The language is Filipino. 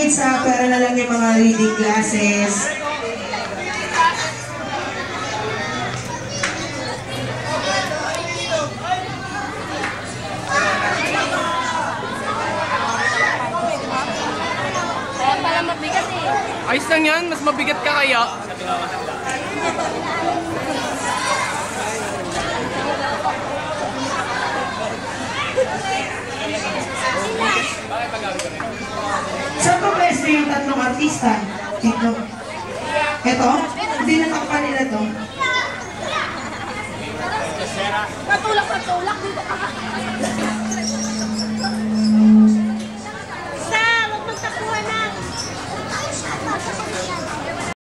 guys, pera na lang yung mga reading classes. Ayos lang yan, mas mabigat ka kaya. Saan pa pwesto yung tatlong artista? Ito. Ito? Hindi natakpan nila to. Patulak dito ka.